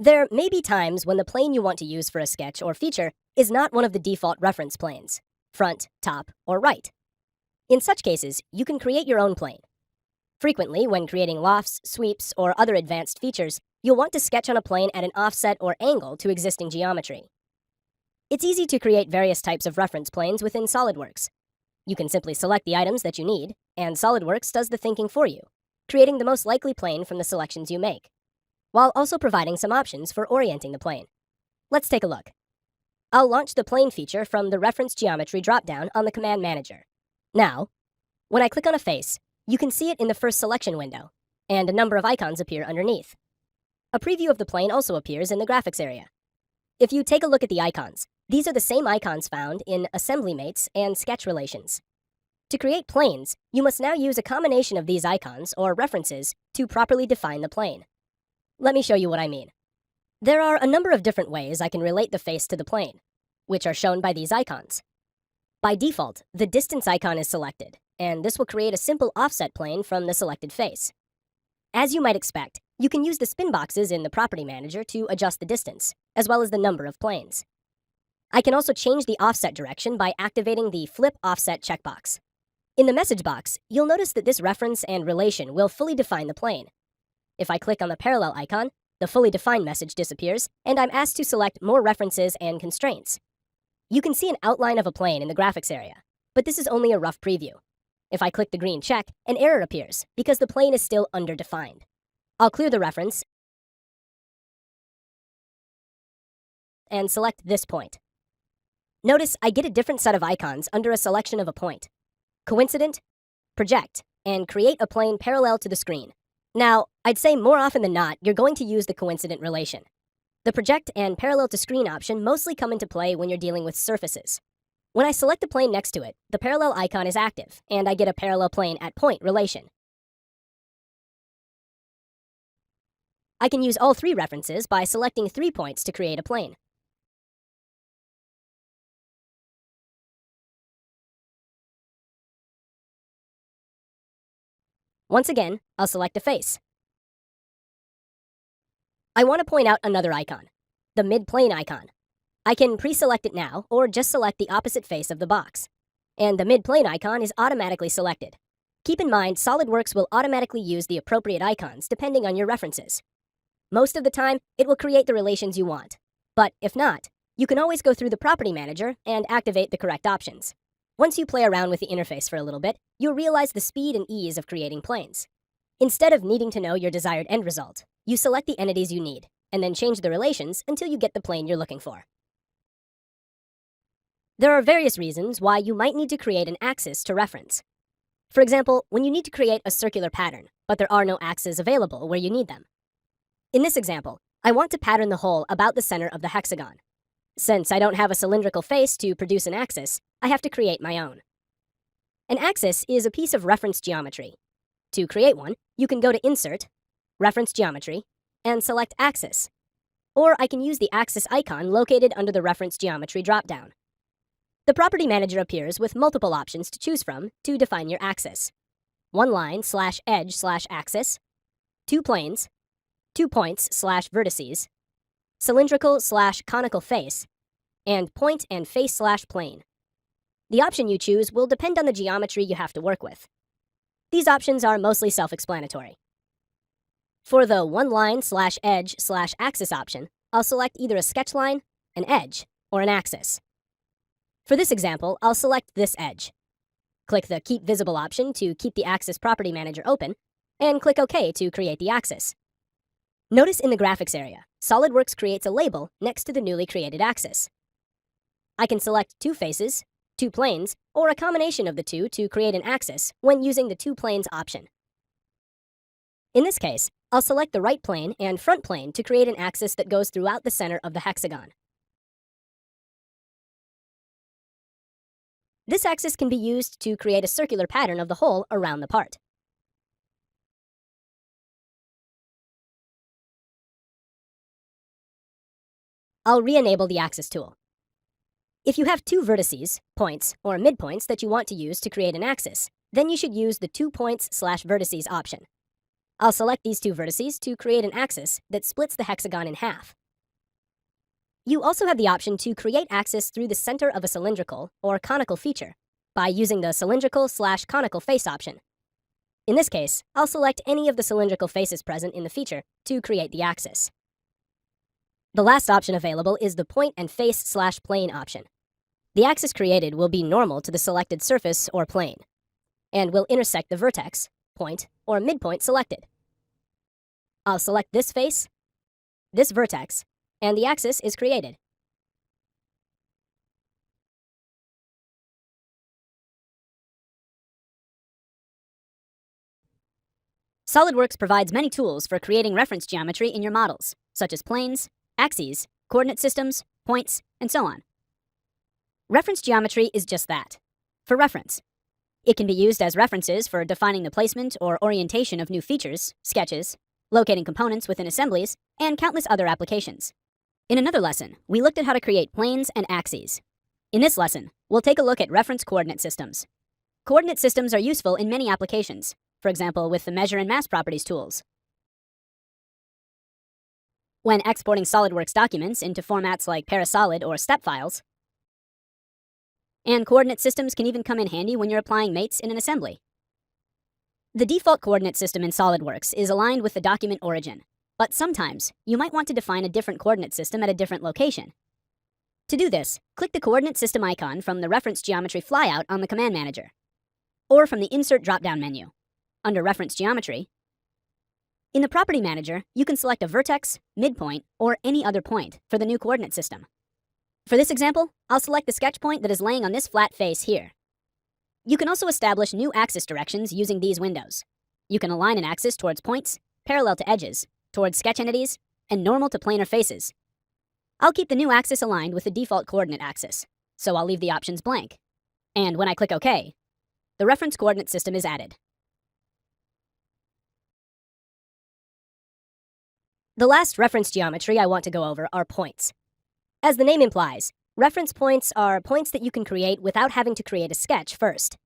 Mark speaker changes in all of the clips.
Speaker 1: There may be times when the plane you want to use for a sketch or feature is not one of the default reference planes, front, top, or right. In such cases, you can create your own plane. Frequently, when creating lofts, sweeps, or other advanced features, you'll want to sketch on a plane at an offset or angle to existing geometry. It's easy to create various types of reference planes within Solidworks. You can simply select the items that you need, and Solidworks does the thinking for you, creating the most likely plane from the selections you make, while also providing some options for orienting the plane. Let's take a look. I'll launch the plane feature from the Reference Geometry dropdown on the Command Manager. Now, when I click on a face, you can see it in the first selection window, and a number of icons appear underneath. A preview of the plane also appears in the graphics area. If you take a look at the icons, these are the same icons found in Assembly Mates and Sketch Relations. To create planes, you must now use a combination of these icons or references to properly define the plane. Let me show you what I mean. There are a number of different ways I can relate the face to the plane, which are shown by these icons. By default, the distance icon is selected, and this will create a simple offset plane from the selected face. As you might expect, you can use the spin boxes in the Property Manager to adjust the distance, as well as the number of planes. I can also change the offset direction by activating the Flip Offset checkbox. In the message box, you'll notice that this reference and relation will fully define the plane. If I click on the parallel icon, the fully defined message disappears, and I'm asked to select more references and constraints. You can see an outline of a plane in the graphics area, but this is only a rough preview. If I click the green check, an error appears because the plane is still underdefined. I'll clear the reference and select this point. Notice I get a different set of icons under a selection of a point: Coincident, Project, and Create a plane parallel to the screen. Now, I'd say more often than not, you're going to use the coincident relation. The Project and Parallel to Screen option mostly come into play when you're dealing with surfaces. When I select the plane next to it, the parallel icon is active, and I get a parallel plane at point relation. I can use all three references by selecting 3 points to create a plane. Once again, I'll select a face. I want to point out another icon, the mid-plane icon. I can pre-select it now, or just select the opposite face of the box. And the mid-plane icon is automatically selected. Keep in mind, Solidworks will automatically use the appropriate icons depending on your references. Most of the time, it will create the relations you want. But if not, you can always go through the Property Manager and activate the correct options. Once you play around with the interface for a little bit, you'll realize the speed and ease of creating planes. Instead of needing to know your desired end result, you select the entities you need, and then change the relations until you get the plane you're looking for. There are various reasons why you might need to create an axis to reference. For example, when you need to create a circular pattern, but there are no axes available where you need them. In this example, I want to pattern the hole about the center of the hexagon. Since I don't have a cylindrical face to produce an axis, I have to create my own. An axis is a piece of reference geometry. To create one, you can go to Insert, Reference Geometry, and select Axis. Or I can use the axis icon located under the Reference Geometry dropdown. The Property Manager appears with multiple options to choose from to define your axis: one line / edge / axis, 2 planes, 2 points / vertices, cylindrical / conical face, and point and face / plane. The option you choose will depend on the geometry you have to work with. These options are mostly self-explanatory. For the one line / edge / axis option, I'll select either a sketch line, an edge, or an axis. For this example, I'll select this edge. Click the Keep Visible option to keep the Axis Property Manager open, and click OK to create the axis. Notice in the graphics area, Solidworks creates a label next to the newly created axis. I can select 2 faces, 2 planes, or a combination of the two to create an axis when using the 2 planes option. In this case, I'll select the right plane and front plane to create an axis that goes throughout the center of the hexagon. This axis can be used to create a circular pattern of the hole around the part. I'll re-enable the Axis tool. If you have 2 vertices, points, or midpoints that you want to use to create an axis, then you should use the 2 points / vertices option. I'll select these two vertices to create an axis that splits the hexagon in half. You also have the option to create axis through the center of a cylindrical or conical feature by using the cylindrical/conical face option. In this case, I'll select any of the cylindrical faces present in the feature to create the axis. The last option available is the point and face/plane option. The axis created will be normal to the selected surface or plane, and will intersect the vertex, point, or midpoint selected. I'll select this face, this vertex, and the axis is created. Solidworks provides many tools for creating reference geometry in your models, such as planes, axes, coordinate systems, points, and so on. Reference geometry is just that, for reference. It can be used as references for defining the placement or orientation of new features, sketches, locating components within assemblies, and countless other applications. In another lesson, we looked at how to create planes and axes. In this lesson, we'll take a look at reference coordinate systems. Coordinate systems are useful in many applications, for example with the measure and mass properties tools. When exporting SolidWorks documents into formats like Parasolid or step files, and coordinate systems can even come in handy when you're applying mates in an assembly. The default coordinate system in SolidWorks is aligned with the document origin, but sometimes you might want to define a different coordinate system at a different location. To do this, click the coordinate system icon from the reference geometry flyout on the command manager, or from the insert drop-down menu. Under reference geometry, in the property manager, you can select a vertex, midpoint, or any other point for the new coordinate system. For this example, I'll select the sketch point that is laying on this flat face here. You can also establish new axis directions using these windows. You can align an axis towards points, parallel to edges, towards sketch entities, and normal to planar faces. I'll keep the new axis aligned with the default coordinate axis, so I'll leave the options blank. And when I click OK, the reference coordinate system is added. The last reference geometry I want to go over are points. As the name implies, reference points are points that you can create without having to create a sketch first.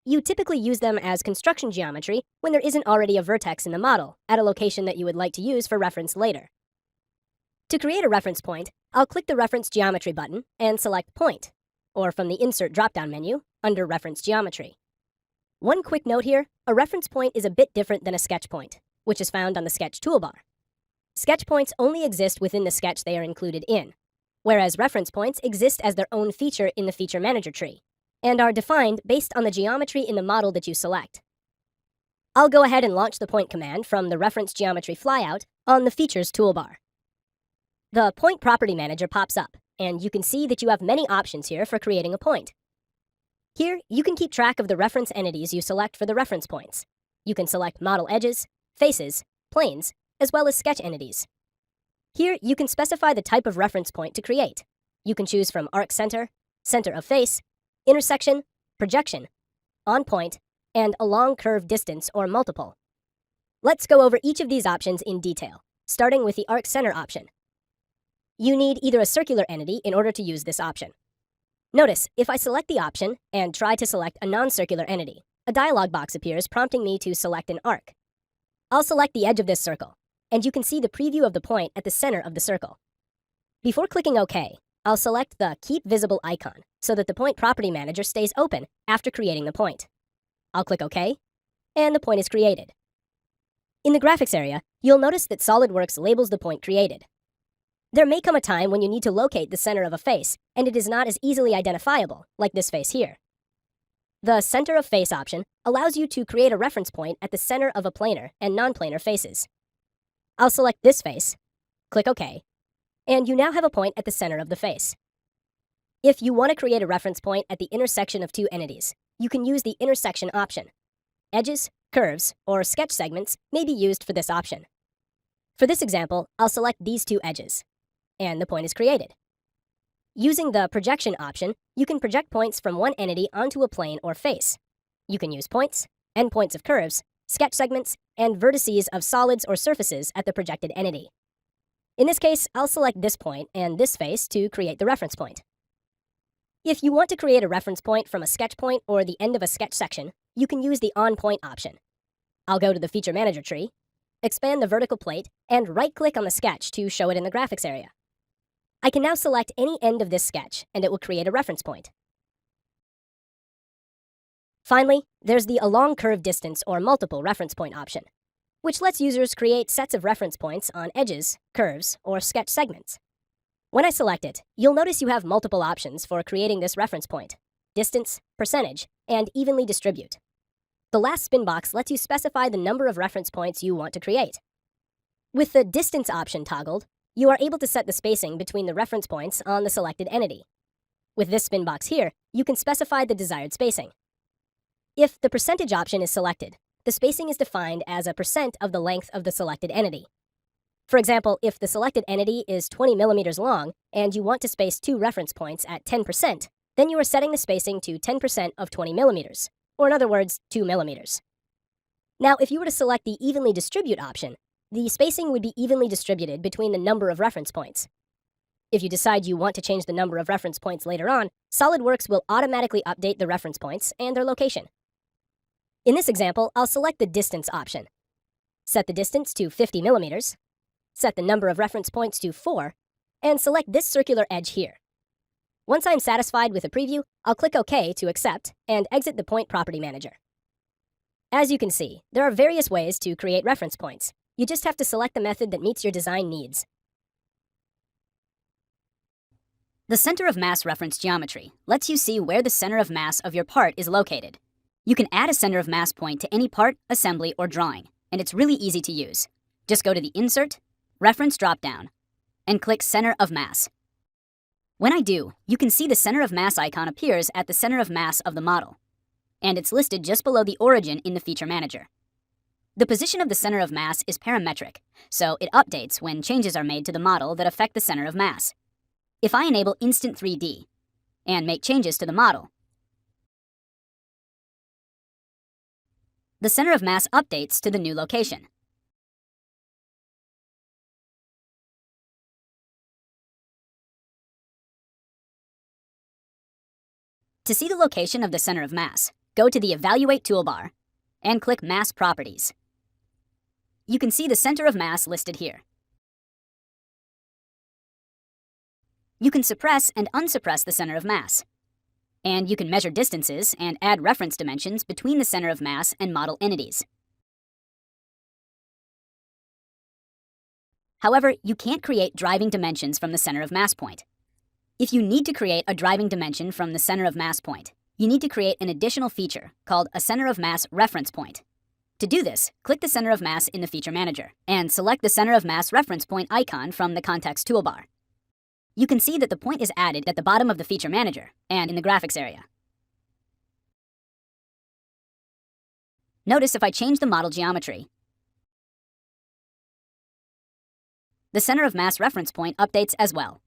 Speaker 1: You typically use them as construction geometry when there isn't already a vertex in the model at a location that you would like to use for reference later. To create a reference point, I'll click the Reference Geometry button and select Point, or from the Insert drop-down menu under Reference Geometry. One quick note here, a reference point is a bit different than a sketch point, which is found on the Sketch toolbar. Sketch points only exist within the sketch they are included in, whereas reference points exist as their own feature in the Feature Manager tree, and are defined based on the geometry in the model that you select. I'll go ahead and launch the point command from the Reference Geometry flyout on the Features toolbar. The Point Property Manager pops up, and you can see that you have many options here for creating a point. Here, you can keep track of the reference entities you select for the reference points. You can select model edges, faces, planes, as well as sketch entities. Here, you can specify the type of reference point to create. You can choose from arc center, center of face, intersection, projection, on point, and along curve distance or multiple. Let's go over each of these options in detail, starting with the arc center option. You need either a circular entity in order to use this option. Notice, if I select the option and try to select a non-circular entity, a dialog box appears prompting me to select an arc. I'll select the edge of this circle, and you can see the preview of the point at the center of the circle. Before clicking OK, I'll select the Keep Visible icon so that the Point Property Manager stays open after creating the point. I'll click OK, and the point is created. In the graphics area, you'll notice that SolidWorks labels the point created. There may come a time when you need to locate the center of a face, and it is not as easily identifiable, like this face here. The Center of Face option allows you to create a reference point at the center of a planar and non-planar faces. I'll select this face, click OK, and you now have a point at the center of the face. If you want to create a reference point at the intersection of two entities, you can use the Intersection option. Edges, curves, or sketch segments may be used for this option. For this example, I'll select these two edges, and the point is created. Using the Projection option, you can project points from one entity onto a plane or face. You can use points, endpoints of curves, sketch segments, and vertices of solids or surfaces at the projected entity. In this case, I'll select this point and this face to create the reference point. If you want to create a reference point from a sketch point or the end of a sketch section, you can use the On Point option. I'll go to the Feature Manager tree expand the vertical plate, and right-click on the sketch to show it in the graphics area. I can now select any end of this sketch, and it will create a reference point. Finally, there's the along curve distance or multiple reference point option, which lets users create sets of reference points on edges, curves, or sketch segments. When I select it, you'll notice you have multiple options for creating this reference point: distance, percentage, and evenly distribute. The last spin box lets you specify the number of reference points you want to create. With the distance option toggled, you are able to set the spacing between the reference points on the selected entity. With this spin box here, you can specify the desired spacing. If the percentage option is selected, the spacing is defined as a percent of the length of the selected entity. For example, if the selected entity is 20 millimeters long and you want to space two reference points at 10%, then you are setting the spacing to 10% of 20 millimeters, or in other words, 2 millimeters. Now, if you were to select the evenly distribute option, the spacing would be evenly distributed between the number of reference points. If you decide you want to change the number of reference points later on, Solidworks will automatically update the reference points and their location. In this example, I'll select the distance option. Set the distance to 50 millimeters, set the number of reference points to 4, and select this circular edge here. Once I'm satisfied with a preview, I'll click OK to accept and exit the Point Property Manager. As you can see, there are various ways to create reference points. You just have to select the method that meets your design needs. The center of mass reference geometry lets you see where the center of mass of your part is located. You can add a center of mass point to any part, assembly, or drawing, and it's really easy to use. Just go to the Insert, Reference dropdown, and click Center of Mass. When I do, you can see the center of mass icon appears at the center of mass of the model, and it's listed just below the origin in the Feature Manager. The position of the center of mass is parametric, so it updates when changes are made to the model that affect the center of mass. If I enable Instant 3D and make changes to the model, the center of mass updates to the new location. To see the location of the center of mass, go to the Evaluate toolbar and click Mass Properties. You can see the center of mass listed here. You can suppress and unsuppress the center of mass. And you can measure distances and add reference dimensions between the center of mass and model entities. However, you can't create driving dimensions from the center of mass point. If you need to create a driving dimension from the center of mass point, you need to create an additional feature called a center of mass reference point. To do this, click the center of mass in the Feature Manager and select the center of mass reference point icon from the context toolbar. You can see that the point is added at the bottom of the Feature Manager and in the graphics area. Notice if I change the model geometry, the center of mass reference point updates as well.